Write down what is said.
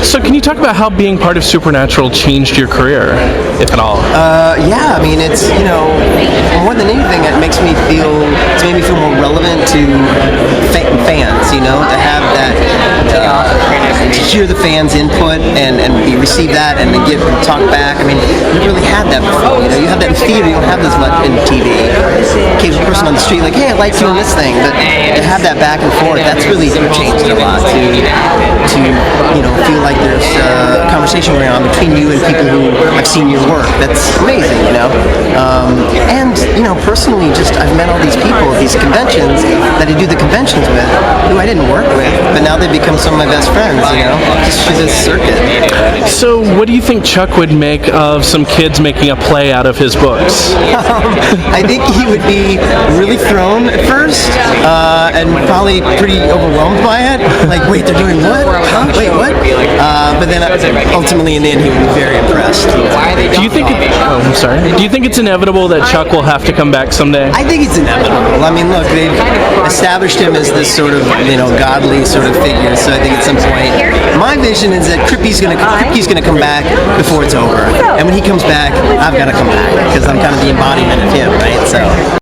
So can you talk about how being part of Supernatural changed your career, if at all? Yeah, I mean, it's, more than anything, it's made me feel more relevant to fans, to have that, to hear the fans' input and you receive that and then talk back. I mean, you never really had that before, you have that in theater, you don't have this much in TV. Occasional person on the street like, hey, I like doing this thing, but to have that back and forth, that's really changed a lot to feel like there's a conversation going on between you and people who have seen your work. That's amazing, and personally, just I've met all these people at these conventions that I do the conventions with, who I didn't work with, but now they've become some of my best friends, just through this circuit. So what do you think Chuck would make of some kids making a play out of his books? I think he would be really thrown at first, and probably pretty overwhelmed by it. Like, wait, they're doing what? Huh? Wait, what? But then ultimately in the end he would be very impressed. Do you think Do you think it's inevitable that Chuck will have to come back someday? I think it's inevitable. I mean, look, they've established him as this sort of, godly sort of figure, so I think at some point, my vision is that Kripke's gonna come back before it's over. And when he comes back, I've got to come back, because I'm kind of the embodiment of him, right? So